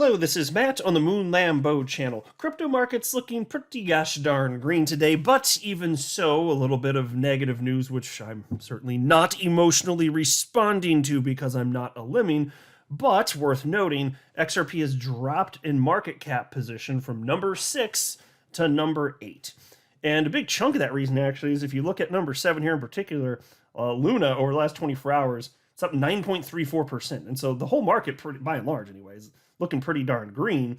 Hello, this is Matt on the Moon Lambo channel. Crypto markets looking pretty gosh darn green today, but even so, a little bit of negative news, which I'm certainly not emotionally responding to because I'm not a lemming, but worth noting, XRP has dropped in market cap position from number 6 to number 8. And a big chunk of that reason, actually, is if you look at number 7 here in particular, Luna, over the last 24 hours, it's up 9.34%. And so the whole market, by and large anyways, looking pretty darn green,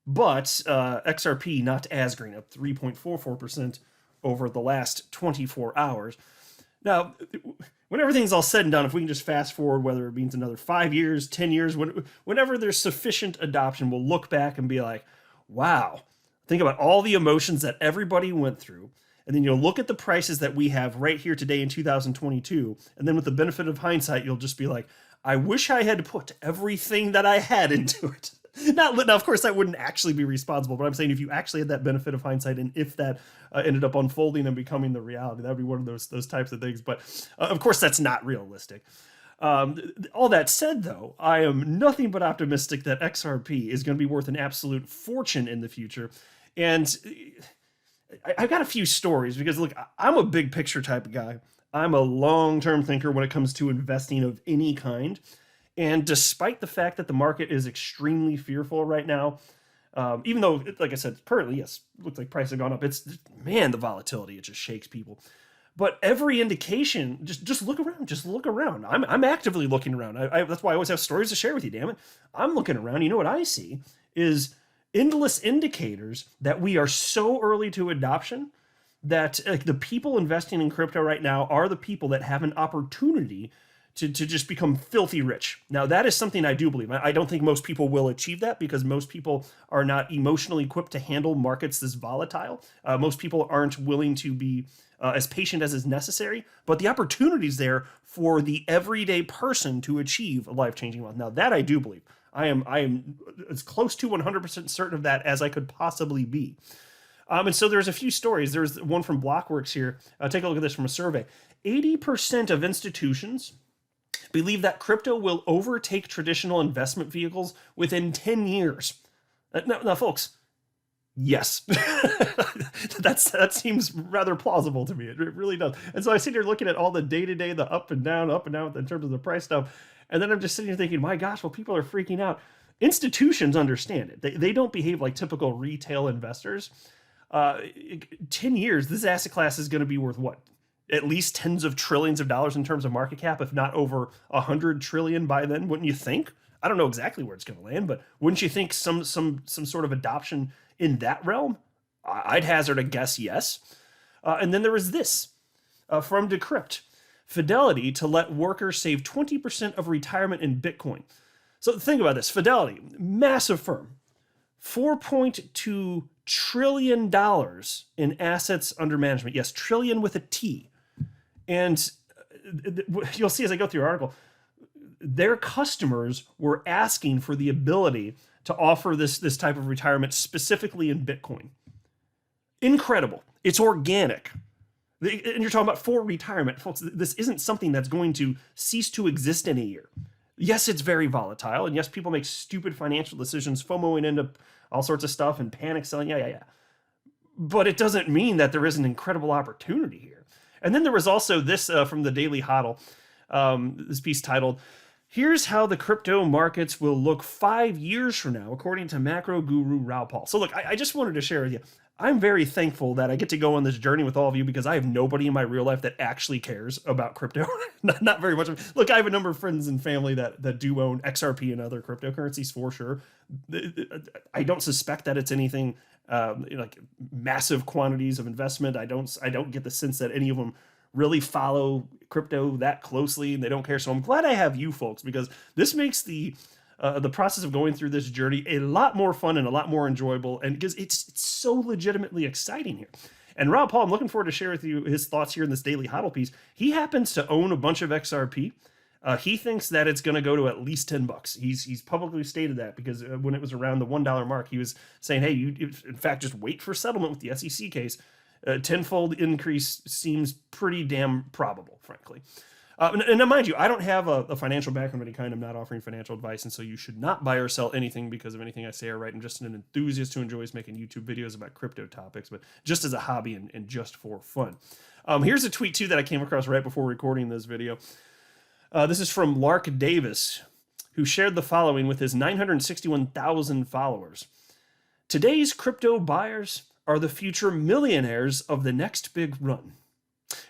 but XRP not as green, up 3.44% over the last 24 hours. Now, when everything's all said and done, if we can just fast forward, whether it means another 5 years, 10 years, whenever there's sufficient adoption, we'll look back and be like, wow, think about all the emotions that everybody went through. And then you'll look at the prices that we have right here today in 2022. And then with the benefit of hindsight, you'll just be like, I wish I had put everything that I had into it. Now, of course, that wouldn't actually be responsible, but I'm saying if you actually had that benefit of hindsight and if that ended up unfolding and becoming the reality, that would be one of those types of things. But of course, that's not realistic. All that said, though, I am nothing but optimistic that XRP is going to be worth an absolute fortune in the future. And I've got a few stories because, look, I'm a big picture type of guy. I'm a long-term thinker when it comes to investing of any kind. And despite the fact that the market is extremely fearful right now, even though, like I said, currently, yes, looks like prices have gone up. It's, man, the volatility, it just shakes people. But every indication, just look around, just look around. I'm actively looking around. That's why I always have stories to share with you, damn it. I'm looking around. You know what I see is endless indicators that we are so early to adoption that the people investing in crypto right now are the people that have an opportunity to just become filthy rich. Now, that is something I do believe. I don't think most people will achieve that because most people are not emotionally equipped to handle markets this volatile. Most people aren't willing to be as patient as is necessary, but the opportunity is there for the everyday person to achieve a life-changing wealth. Now, that I do believe. I am as close to 100% certain of that as I could possibly be. And so there's a few stories. There's one from Blockworks here. Take a look at this from a survey. 80% of institutions believe that crypto will overtake traditional investment vehicles within 10 years. Now, folks, yes. That seems rather plausible to me. It really does. And so I sit here looking at all the day-to-day, the up and down in terms of the price stuff. And then I'm just sitting here thinking, my gosh, well, people are freaking out. Institutions understand it. They don't behave like typical retail investors. 10 years, this asset class is going to be worth what? At least tens of trillions of dollars in terms of market cap, if not over 100 trillion by then, wouldn't you think? I don't know exactly where it's going to land, but wouldn't you think some sort of adoption in that realm? I'd hazard a guess, yes. And then there was this from Decrypt. Fidelity to let workers save 20% of retirement in Bitcoin. So think about this. Fidelity, massive firm, $4.2 trillion in assets under management. Yes, trillion with a T. And you'll see as I go through your article, their customers were asking for the ability to offer this type of retirement specifically in Bitcoin. Incredible. It's organic. And you're talking about for retirement. Folks, this isn't something that's going to cease to exist in a year. Yes, it's very volatile. And yes, people make stupid financial decisions, FOMOing into all sorts of stuff and panic selling. Yeah. But it doesn't mean that there is an incredible opportunity here. And then there was also this from the Daily Hodl, this piece titled, "Here's How the Crypto Markets Will Look 5 Years From Now, According to Macro Guru Raoul Pal." So look, I just wanted to share with you, I'm very thankful that I get to go on this journey with all of you because I have nobody in my real life that actually cares about crypto. not very much. Look, I have a number of friends and family that do own XRP and other cryptocurrencies for sure. I don't suspect that it's anything like massive quantities of investment. I don't get the sense that any of them really follow crypto that closely and they don't care. So I'm glad I have you folks because this makes the process of going through this journey a lot more fun and a lot more enjoyable, and because it's so legitimately exciting here. And Rob Paul, I'm looking forward to share with you his thoughts here in this Daily Hodl piece. He happens to own a bunch of XRP. He thinks that it's going to go to at least $10. He's publicly stated that because when it was around the $1 mark, he was saying, hey, you in fact just wait for settlement with the SEC case. Tenfold increase seems pretty damn probable, frankly. And mind you, I don't have a financial background of any kind. I'm not offering financial advice, and so you should not buy or sell anything because of anything I say or write. I'm just an enthusiast who enjoys making YouTube videos about crypto topics, but just as a hobby and just for fun. Here's a tweet, too, that I came across right before recording this video. This is from Lark Davis, who shared the following with his 961,000 followers. Today's crypto buyers are the future millionaires of the next big run.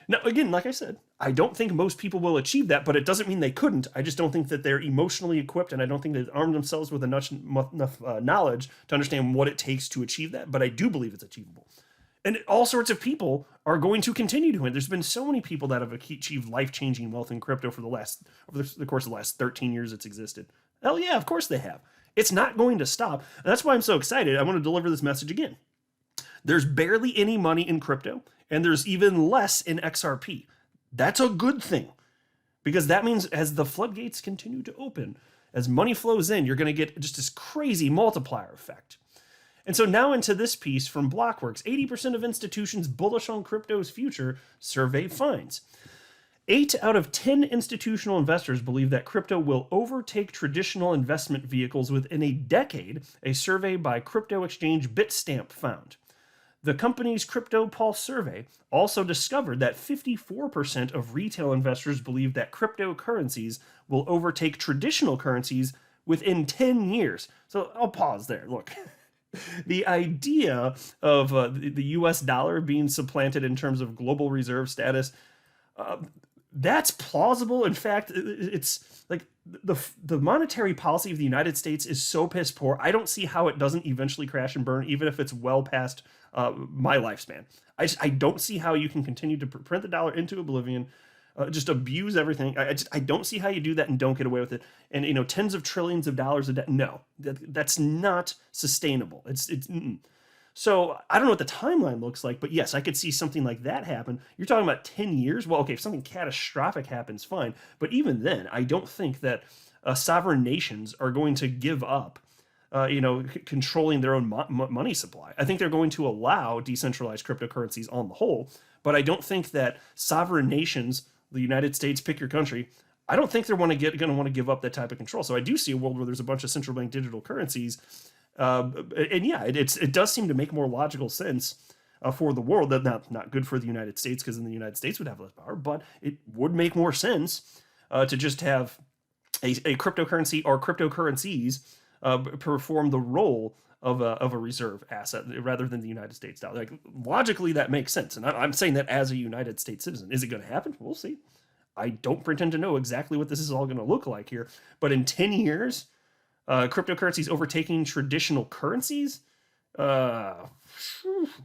Now, again, like I said, I don't think most people will achieve that, but it doesn't mean they couldn't. I just don't think that they're emotionally equipped, and I don't think they've armed themselves with enough knowledge to understand what it takes to achieve that, but I do believe it's achievable. And all sorts of people are going to continue to win. There's been so many people that have achieved life-changing wealth in crypto over the course of the last 13 years it's existed. Hell yeah, of course they have. It's not going to stop. And that's why I'm so excited. I want to deliver this message again. There's barely any money in crypto, and there's even less in XRP. That's a good thing, because that means as the floodgates continue to open, as money flows in, you're going to get just this crazy multiplier effect. And so now into this piece from Blockworks. 80% of institutions bullish on crypto's future, survey finds. 8 out of 10 institutional investors believe that crypto will overtake traditional investment vehicles within a decade, a survey by crypto exchange Bitstamp found. The company's Crypto Pulse survey also discovered that 54% of retail investors believe that cryptocurrencies will overtake traditional currencies within 10 years. So I'll pause there. Look, the idea of the US dollar being supplanted in terms of global reserve status, that's plausible. In fact, it's like the monetary policy of the United States is so piss poor. I don't see how it doesn't eventually crash and burn, even if it's well past my lifespan. I don't see how you can continue to print the dollar into oblivion, just abuse everything. I don't see how you do that and don't get away with it. And tens of trillions of dollars a day. No, that's not sustainable. So I don't know what the timeline looks like, but yes, I could see something like that happen. You're talking about 10 years? Well, okay, if something catastrophic happens, fine. But even then, I don't think that sovereign nations are going to give up controlling their own money supply. I think they're going to allow decentralized cryptocurrencies on the whole, but I don't think that sovereign nations, the United States, pick your country, I don't think they're going to want to give up that type of control. So I do see a world where there's a bunch of central bank digital currencies. And yeah, it does seem to make more logical sense for the world. That not good for the United States, because then the United States would have less power, but it would make more sense to just have a cryptocurrency or cryptocurrencies perform the role of a reserve asset rather than the United States dollar. Like, logically, that makes sense. And I'm saying that as a United States citizen. Is it going to happen? We'll see. I don't pretend to know exactly what this is all going to look like here. But in 10 years, cryptocurrencies overtaking traditional currencies?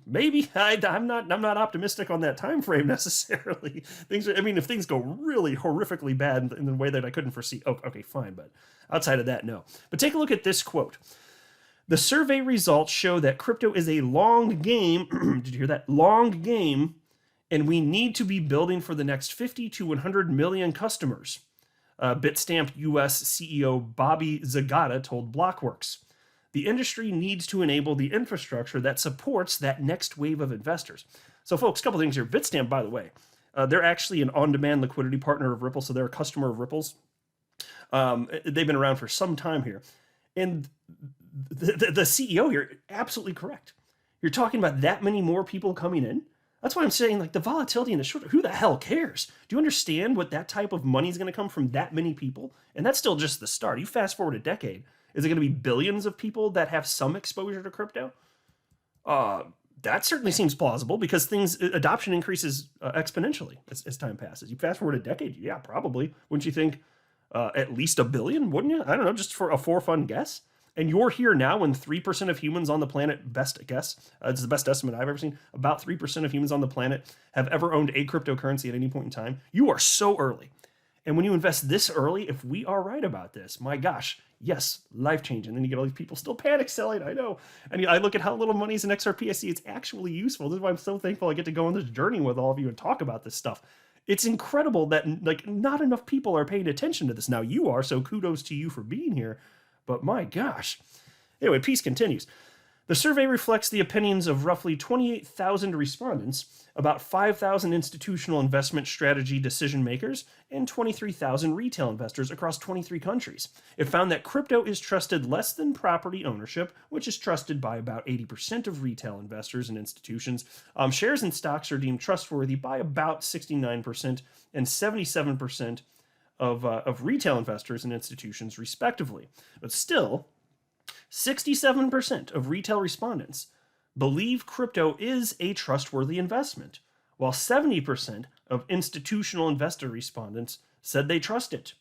Maybe. I'm not optimistic on that time frame necessarily. If things go really horrifically bad in the way that I couldn't foresee, okay, fine. But outside of that, no. But take a look at this quote. The survey results show that crypto is a long game. Did you hear that? Long game, and we need to be building for the next 50 to 100 million customers. Bitstamp US CEO Bobby Zagata told Blockworks. The industry needs to enable the infrastructure that supports that next wave of investors. So, folks, a couple things here. Bitstamp, by the way, they're actually an on-demand liquidity partner of Ripple, so they're a customer of Ripple's. They've been around for some time here. And the CEO here, absolutely correct. You're talking about that many more people coming in. That's why I'm saying, like, the volatility in the short, who the hell cares? Do you understand what that type of money is going to come from that many people? And that's still just the start. You fast forward a decade. Is it going to be billions of people that have some exposure to crypto? That certainly seems plausible, because adoption increases exponentially as time passes. You fast forward a decade, yeah, probably. Wouldn't you think at least 1 billion, wouldn't you? I don't know, just for a for-fun guess. And you're here now when 3% of humans on the planet, best guess, it's the best estimate I've ever seen, about 3% of humans on the planet have ever owned a cryptocurrency at any point in time. You are so early. And when you invest this early, if we are right about this, my gosh, yes, life-changing. Then you get all these people still panic selling, I know. And I look at how little money's in XRP, I see it's actually useful. This is why I'm so thankful I get to go on this journey with all of you and talk about this stuff. It's incredible that, like, not enough people are paying attention to this. Now you are, so kudos to you for being here. But my gosh. Anyway, piece continues. The survey reflects the opinions of roughly 28,000 respondents, about 5,000 institutional investment strategy decision makers, and 23,000 retail investors across 23 countries. It found that crypto is trusted less than property ownership, which is trusted by about 80% of retail investors and institutions. Shares in stocks are deemed trustworthy by about 69% and 77% of retail investors and institutions, respectively. But still, 67% of retail respondents believe crypto is a trustworthy investment, while 70% of institutional investor respondents said they trust it.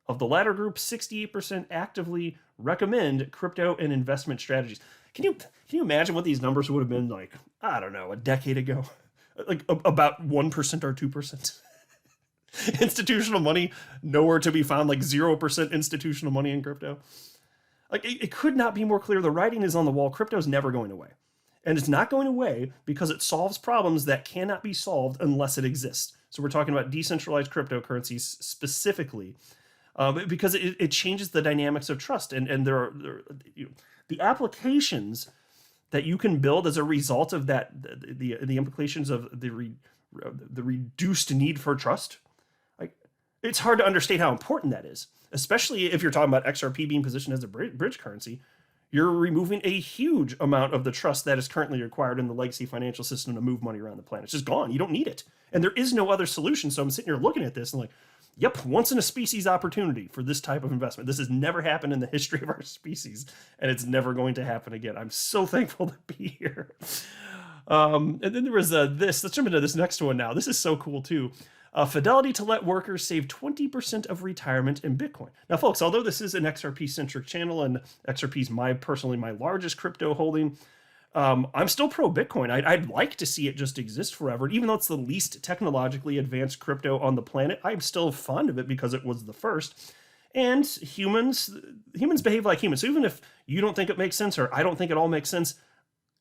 Of the latter group, 68% actively recommend crypto and investment strategies. Can you imagine what these numbers would have been like, I don't know, a decade ago? Like about 1% or 2%. Institutional money, nowhere to be found, like 0% institutional money in crypto. Like, it could not be more clear. The writing is on the wall. Crypto is never going away. And it's not going away because it solves problems that cannot be solved unless it exists. So we're talking about decentralized cryptocurrencies specifically, because it changes the dynamics of trust. And there are the applications that you can build as a result of that, the implications of the reduced need for trust. Like, it's hard to understate how important that is. Especially if you're talking about XRP being positioned as a bridge currency, you're removing a huge amount of the trust that is currently required in the legacy financial system to move money around the planet. It's just gone. You don't need it. And there is no other solution. So I'm sitting here looking at this and like, yep, once in a species opportunity for this type of investment. This has never happened in the history of our species, and it's never going to happen again. I'm so thankful to be here. And then there was this. Let's jump into this next one now. This is so cool too. Fidelity to let workers save 20% of retirement in Bitcoin. Now, folks, although this is an XRP-centric channel and XRP is personally my largest crypto holding, I'm still pro Bitcoin. I'd like to see it just exist forever. Even though it's the least technologically advanced crypto on the planet, I'm still fond of it because it was the first. And humans behave like humans. So even if you don't think it makes sense or I don't think it all makes sense,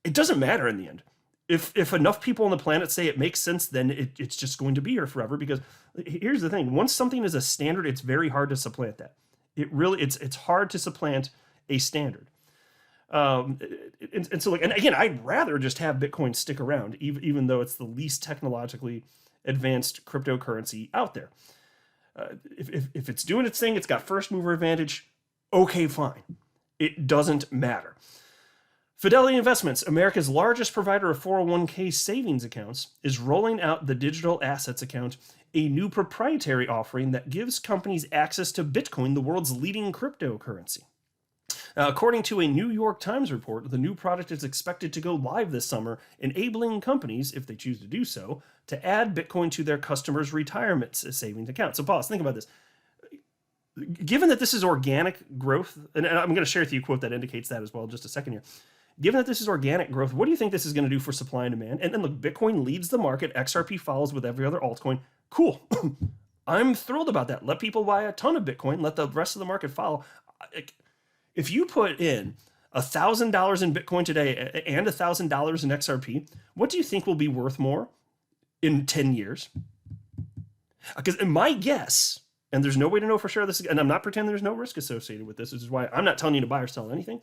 it doesn't matter in the end. If enough people on the planet say it makes sense, then it's just going to be here forever. Because here's the thing: once something is a standard, it's very hard to supplant that. It's hard to supplant a standard. And so again, I'd rather just have Bitcoin stick around, even though it's the least technologically advanced cryptocurrency out there. If it's doing its thing, it's got first mover advantage. Okay, fine. It doesn't matter. Fidelity Investments, America's largest provider of 401k savings accounts, is rolling out the Digital Assets Account, a new proprietary offering that gives companies access to Bitcoin, the world's leading cryptocurrency. According to a New York Times report, the new product is expected to go live this summer, enabling companies, if they choose to do so, to add Bitcoin to their customers' retirement savings accounts. So pause, think about this. Given that this is organic growth, and I'm going to share with you a quote that indicates that as well in just a second here. Given that this is organic growth, what do you think this is going to do for supply and demand? And then look, Bitcoin leads the market. XRP follows with every other altcoin. Cool. I'm thrilled about that. Let people buy a ton of Bitcoin. Let the rest of the market follow. If you put in $1,000 in Bitcoin today and $1,000 in XRP, what do you think will be worth more in 10 years? Because my guess, and there's no way to know for sure this, and I'm not pretending there's no risk associated with this. This is why I'm not telling you to buy or sell anything.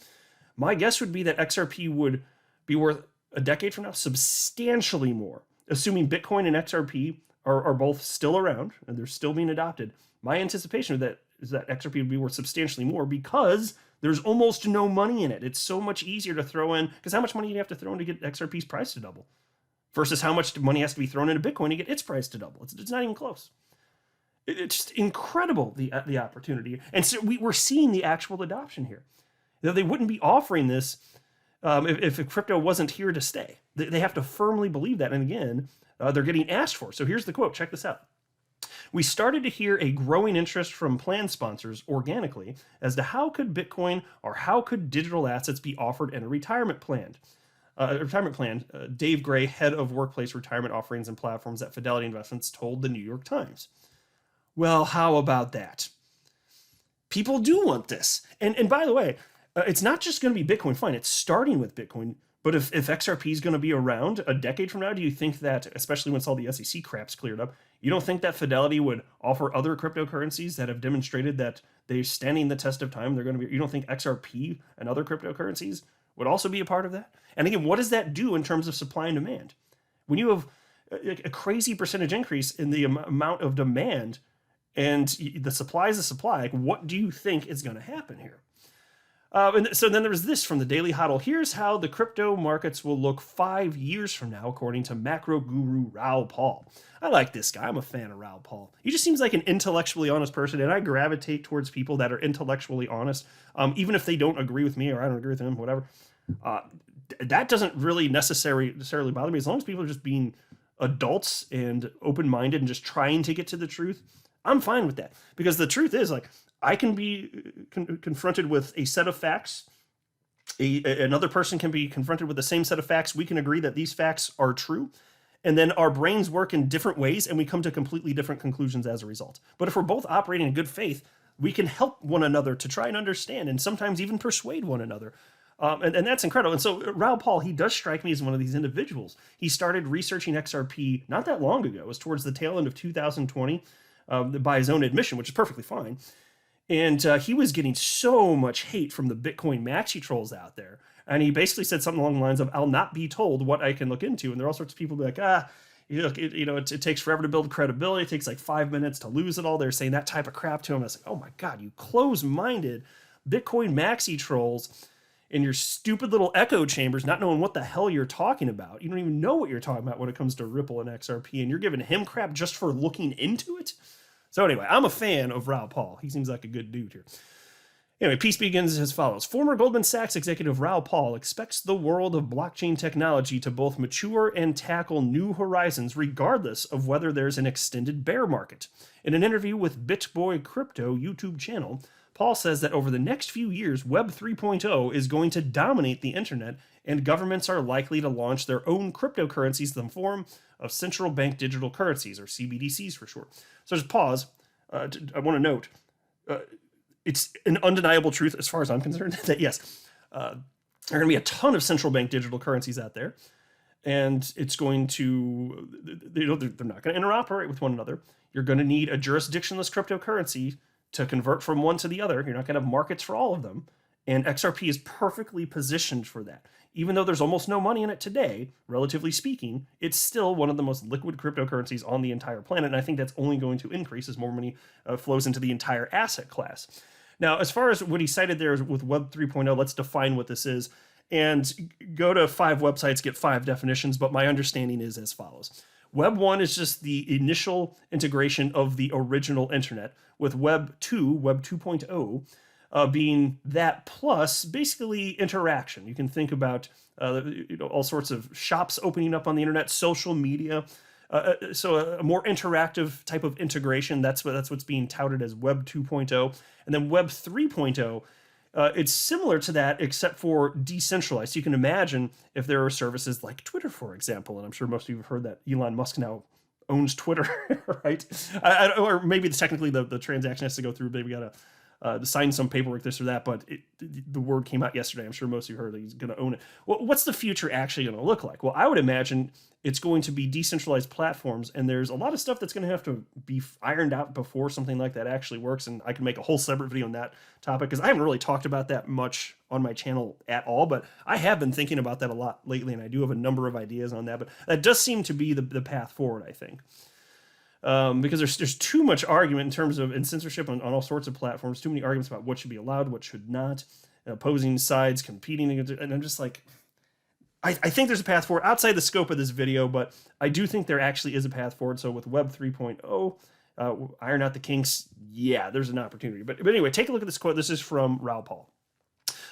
My guess would be that XRP would be worth a decade from now substantially more, assuming Bitcoin and XRP are both still around and they're still being adopted. My anticipation of that is that XRP would be worth substantially more because there's almost no money in it. It's so much easier to throw in, because how much money do you have to throw in to get XRP's price to double versus how much money has to be thrown into Bitcoin to get its price to double? It's not even close. It's just incredible, the opportunity. And so we're seeing the actual adoption here. They wouldn't be offering this if crypto wasn't here to stay. They have to firmly believe that. And again, they're getting asked for. So here's the quote. Check this out. We started to hear a growing interest from plan sponsors organically as to how could Bitcoin or how could digital assets be offered in a retirement plan. Dave Gray, head of workplace retirement offerings and platforms at Fidelity Investments, told the New York Times. Well, how about that? People do want this. And by the way, it's not just going to be Bitcoin. Fine, it's starting with Bitcoin. But if XRP is going to be around a decade from now, do you think that, especially once all the SEC crap's cleared up, you don't think that Fidelity would offer other cryptocurrencies that have demonstrated that They're standing the test of time. They're going to be, you don't think XRP and other cryptocurrencies would also be a part of that? And again, what does that do in terms of supply and demand? When you have a crazy percentage increase in the amount of demand and the supply is the supply, like, what do you think is going to happen here? And so then there was this from the Daily Hodl. Here's how the crypto markets will look 5 years from now, according to macro guru Raoul Pal. I like this guy. I'm a fan of Raoul Pal. He just seems like an intellectually honest person, and I gravitate towards people that are intellectually honest, even if they don't agree with me or I don't agree with them, whatever. That doesn't really necessarily bother me. As long as people are just being adults and open-minded and just trying to get to the truth, I'm fine with that. Because the truth is, like, I can be confronted with a set of facts. Another person can be confronted with the same set of facts. We can agree that these facts are true. And then our brains work in different ways and we come to completely different conclusions as a result. But if we're both operating in good faith, we can help one another to try and understand and sometimes even persuade one another. And that's incredible. And so Raoul Pal, he does strike me as one of these individuals. He started researching XRP not that long ago. It was towards the tail end of 2020 by his own admission, which is perfectly fine. And he was getting so much hate from the Bitcoin maxi trolls out there. And he basically said something along the lines of, I'll not be told what I can look into. And there are all sorts of people be like, it takes forever to build credibility. It takes like 5 minutes to lose it all. They're saying that type of crap to him. I was like, oh my God, you close-minded Bitcoin maxi trolls in your stupid little echo chambers, not knowing what the hell you're talking about. You don't even know what you're talking about when it comes to Ripple and XRP. And you're giving him crap just for looking into it? So anyway, I'm a fan of Raoul Pal. He seems like a good dude here. Anyway, piece begins as follows. Former Goldman Sachs executive Raoul Pal expects the world of blockchain technology to both mature and tackle new horizons regardless of whether there's an extended bear market. In an interview with BitBoy Crypto YouTube channel, Paul says that over the next few years, Web 3.0 is going to dominate the internet and governments are likely to launch their own cryptocurrencies in the form of central bank digital currencies, or CBDCs for short. So just pause. I want to note, it's an undeniable truth as far as I'm concerned that yes, there are going to be a ton of central bank digital currencies out there, and it's going to, they're not going to interoperate with one another. You're going to need a jurisdictionless cryptocurrency to convert from one to the other. You're not going to have markets for all of them. And XRP is perfectly positioned for that. Even though there's almost no money in it today, relatively speaking, it's still one of the most liquid cryptocurrencies on the entire planet. And I think that's only going to increase as more money flows into the entire asset class. Now, as far as what he cited there with Web 3.0, let's define what this is. And go to 5 websites, get 5 definitions, but my understanding is as follows. Web 1 is just the initial integration of the original internet, with Web 2, Web 2.0, being that plus basically interaction. You can think about all sorts of shops opening up on the internet, social media. So a more interactive type of integration. That's what's being touted as Web 2.0. And then Web 3.0, it's similar to that except for decentralized. So you can imagine if there are services like Twitter, for example, and I'm sure most of you have heard that Elon Musk now owns Twitter, right? Or maybe technically the transaction has to go through. Maybe we got to sign some paperwork, this or that, but the word came out yesterday. I'm sure most of you heard that he's going to own it. Well, what's the future actually going to look like? Well, I would imagine it's going to be decentralized platforms, and there's a lot of stuff that's going to have to be ironed out before something like that actually works, and I can make a whole separate video on that topic, because I haven't really talked about that much on my channel at all, but I have been thinking about that a lot lately, and I do have a number of ideas on that, but that does seem to be the path forward, I think. Because there's too much argument in terms of censorship on all sorts of platforms, too many arguments about what should be allowed, what should not, opposing sides competing against it, and I'm just like, I think there's a path forward outside the scope of this video, but I do think there actually is a path forward. So with Web 3.0, iron out the kinks, yeah, there's an opportunity. But anyway, take a look at this quote. This is from Raoul Pal.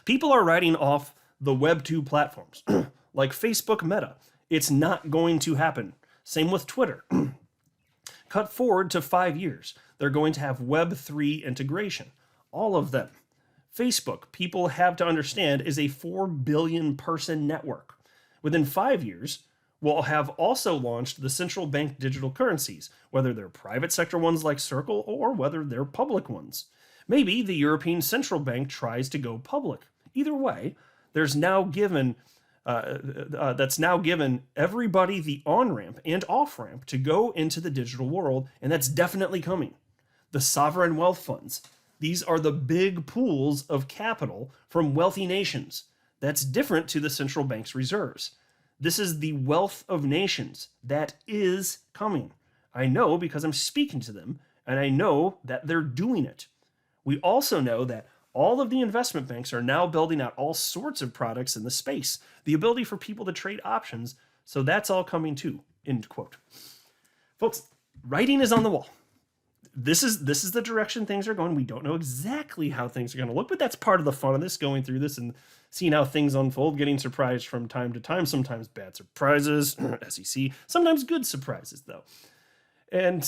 People are writing off the Web 2 platforms, like Facebook Meta. It's not going to happen. Same with Twitter. Cut forward to 5 years. They're going to have Web 3 integration. All of them. Facebook, people have to understand, is a 4 billion person network. Within 5 years, we'll have also launched the central bank digital currencies, whether they're private sector ones like Circle or whether they're public ones. Maybe the European Central Bank tries to go public. Either way, that's now given everybody the on-ramp and off-ramp to go into the digital world, and that's definitely coming. The sovereign wealth funds, These are the big pools of capital from wealthy nations. That's different to the central bank's reserves. This is the wealth of nations that is coming. I know because I'm speaking to them, and I know that they're doing it. We also know that all of the investment banks are now building out all sorts of products in the space, the ability for people to trade options. So that's all coming too, end quote. Folks, writing is on the wall. This is the direction things are going. We don't know exactly how things are going to look, but that's part of the fun of this, going through this and seeing how things unfold, getting surprised from time to time, sometimes bad surprises, SEC, sometimes good surprises though. And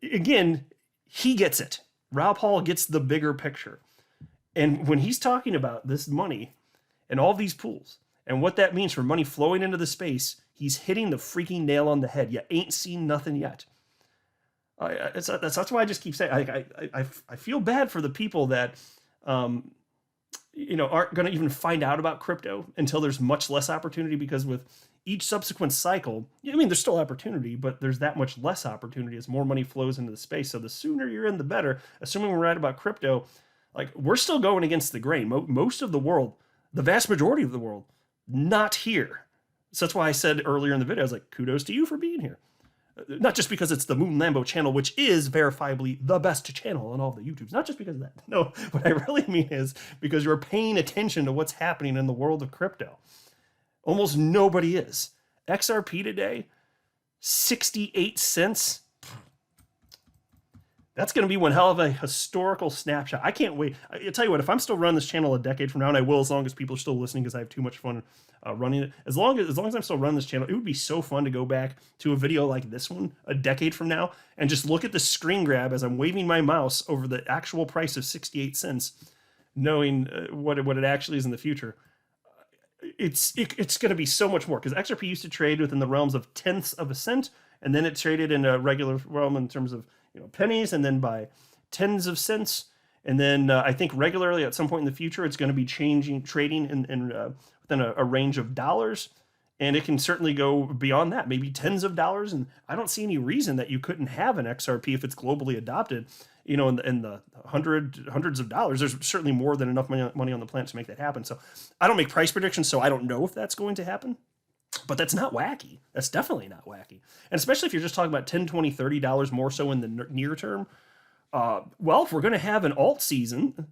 again, he gets it. Rob Hall gets the bigger picture. And when he's talking about this money and all these pools and what that means for money flowing into the space, he's hitting the freaking nail on the head. You ain't seen nothing yet. That's why I just keep saying I feel bad for the people that aren't going to even find out about crypto until there's much less opportunity, because with each subsequent cycle, I mean, there's still opportunity, but there's that much less opportunity as more money flows into the space. So the sooner you're in, the better. Assuming we're right about crypto, like, we're still going against the grain. Most of the world, the vast majority of the world, not here. So that's why I said earlier in the video, I was like, kudos to you for being here. Not just because it's the Moon Lambo channel, which is verifiably the best channel on all the YouTubes. Not just because of that. No, what I really mean is because you're paying attention to what's happening in the world of crypto. Almost nobody is. XRP today, 68 cents. That's going to be one hell of a historical snapshot. I can't wait. I'll tell you what, if I'm still running this channel a decade from now, and I will as long as people are still listening because I have too much fun running it. As long as I'm still running this channel, it would be so fun to go back to a video like this one a decade from now and just look at the screen grab as I'm waving my mouse over the actual price of 68 cents, knowing what it actually is in the future. It's going to be so much more, because XRP used to trade within the realms of tenths of a cent, and then it traded in a regular realm in terms of pennies, and then by tens of cents, and then I think regularly at some point in the future it's going to be trading in within a range of dollars, and it can certainly go beyond that, maybe tens of dollars. And I don't see any reason that you couldn't have an XRP if it's globally adopted, in the hundreds of dollars. There's certainly more than enough money on the planet to make that happen. So I don't make price predictions, so I don't know if that's going to happen. But that's not wacky. That's definitely not wacky. And especially if you're just talking about $10, $20, $30 more so in the near term. Well, if we're going to have an alt season,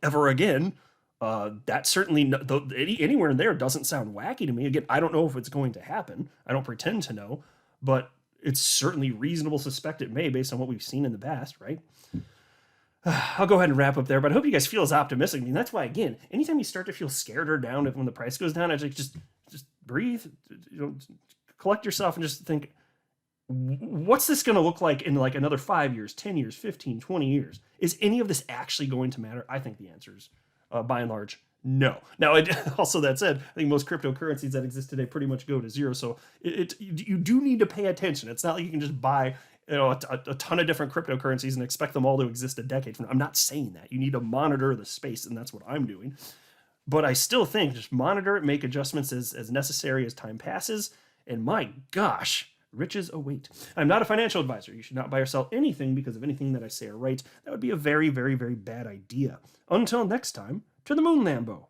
ever again, that certainly, anywhere in there doesn't sound wacky to me. Again, I don't know if it's going to happen. I don't pretend to know. But it's certainly reasonable to suspect it may, based on what we've seen in the past, right? I'll go ahead and wrap up there, but I hope you guys feel as optimistic. I mean, that's why, again, anytime you start to feel scared or down when the price goes down, I just breathe, collect yourself and just think, what's this going to look like in like another 5 years, 10 years, 15, 20 years? Is any of this actually going to matter? I think the answer is, by and large, no. Now, also that said, I think most cryptocurrencies that exist today pretty much go to zero. So you do need to pay attention. It's not like you can just buy a ton of different cryptocurrencies and expect them all to exist a decade from now. I'm not saying that. You need to monitor the space, and that's what I'm doing. But I still think just monitor it, make adjustments as necessary as time passes, and my gosh, riches await. I'm not a financial advisor. You should not buy or sell anything because of anything that I say or write. That would be a very, very, very bad idea. Until next time, to the Moon Lambo.